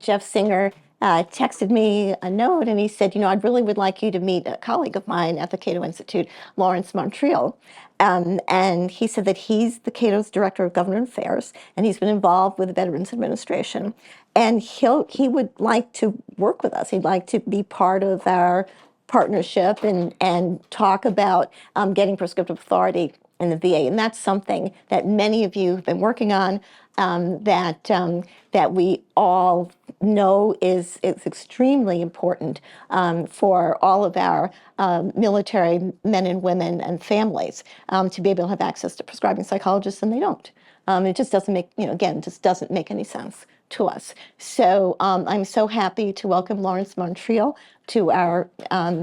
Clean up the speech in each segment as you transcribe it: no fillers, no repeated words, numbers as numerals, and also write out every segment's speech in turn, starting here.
Jeff Singer texted me a note, and he said, I really would like you to meet a colleague of mine at the Cato Institute, Lawrence Montreuil. And he said that he's the Cato's Director of Government Affairs, and he's been involved with the Veterans Administration. And he would like to work with us. He'd like to be part of our partnership and talk about getting prescriptive authority in the VA. And that's something that many of you have been working on, that we all know is extremely important for all of our military men and women and families to be able to have access to prescribing psychologists, and they don't. It just doesn't make, again, just doesn't make any sense to us. So I'm so happy to welcome Lawrence Montreuil to our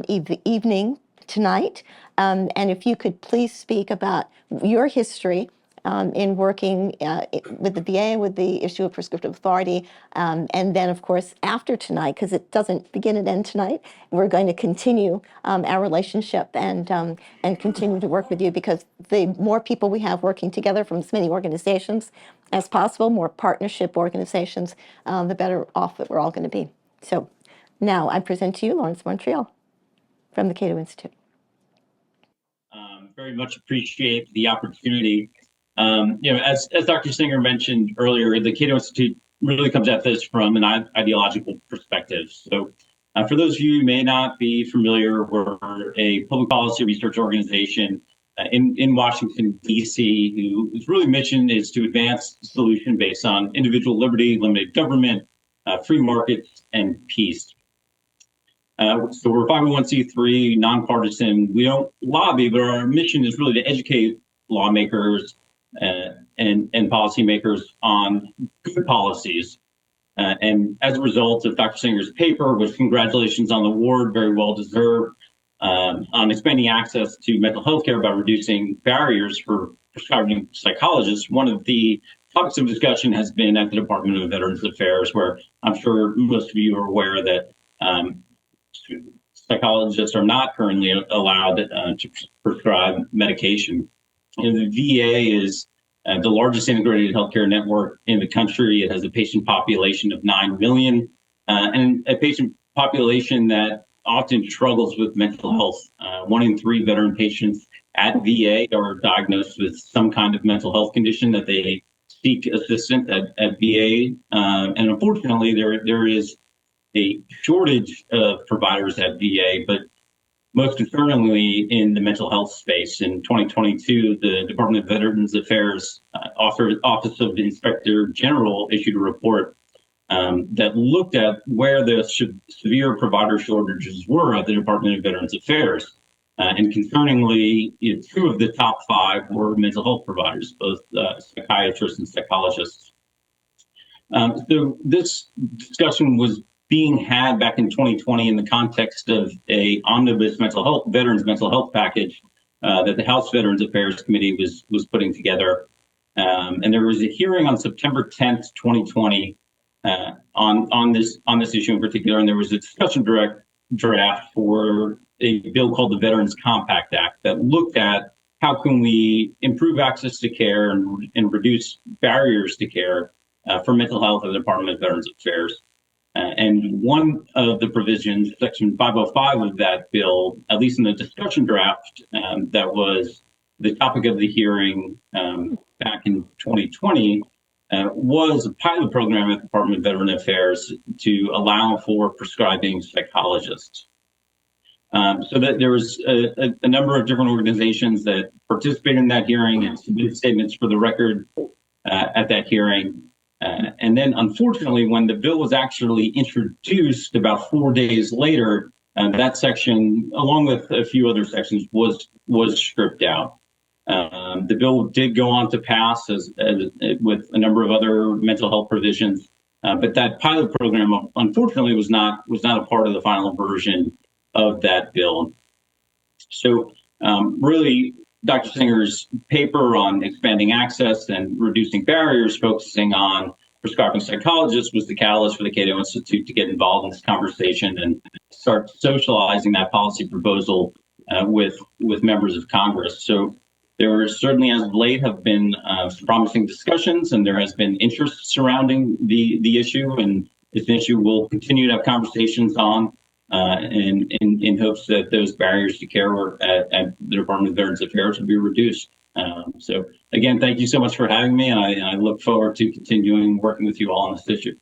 evening tonight. And if you could please speak about your history in working with the VA with the issue of prescriptive authority. And then, of course, after tonight, because it doesn't begin and end tonight, we're going to continue our relationship and continue to work with you, because the more people we have working together from as many organizations as possible, more partnership organizations, the better off that we're all going to be. So now I present to you Lawrence Montreuil from the Cato Institute. Very much appreciate the opportunity. As Dr. Singer mentioned earlier, the Cato Institute really comes at this from an ideological perspective. So for those of you who may not be familiar, we're a public policy research organization in Washington, D.C., whose really mission is to advance a solution based on individual liberty, limited government, free markets, and peace. So we're 501c3, nonpartisan. We don't lobby, but our mission is really to educate lawmakers and policymakers on good policies. And as a result of Dr. Singer's paper, which congratulations on the award, very well deserved, on expanding access to mental health care by reducing barriers for prescribing psychologists, one of the topics of discussion has been at the Department of Veterans Affairs, where I'm sure most of you are aware that psychologists are not currently allowed to prescribe medication. And the VA is the largest integrated healthcare network in the country. It has a patient population of 9 million and a patient population that often struggles with mental health. 1 in 3 veteran patients at VA are diagnosed with some kind of mental health condition that they seek assistance at VA. And unfortunately, there is a shortage of providers at VA, but most concerningly in the mental health space. In 2022, the Department of Veterans Affairs Office of the Inspector General issued a report that looked at where the severe provider shortages were at the Department of Veterans Affairs. And concerningly, 2 of the top 5 were mental health providers, both psychiatrists and psychologists. So this discussion was being had back in 2020 in the context of a omnibus veterans mental health package that the House Veterans Affairs Committee was putting together. And there was a hearing on September 10th, 2020 on this issue in particular, and there was a discussion draft for a bill called the Veterans Compact Act that looked at how can we improve access to care and reduce barriers to care for mental health at the Department of Veterans Affairs. And one of the provisions, Section 505 of that bill, at least in the discussion draft that was the topic of the hearing back in 2020, was a pilot program at the Department of Veterans Affairs to allow for prescribing psychologists. So that there was a number of different organizations that participated in that hearing and submitted statements for the record at that hearing. And then, unfortunately, when the bill was actually introduced about 4 days later, that section, along with a few other sections, was stripped out. The bill did go on to pass with a number of other mental health provisions, but that pilot program, unfortunately, was not a part of the final version of that bill. So, really, Dr. Singer's paper on expanding access and reducing barriers, focusing on prescribing psychologists, was the catalyst for the Cato Institute to get involved in this conversation and start socializing that policy proposal with members of Congress. So there certainly, as of late, have been some promising discussions, and there has been interest surrounding the issue. And It's an issue we'll continue to have conversations on, in hopes that those barriers to care at the Department of Veterans Affairs will be reduced. So again, thank you so much for having me, and I look forward to continuing working with you all on this issue.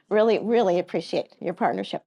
Really, really appreciate your partnership.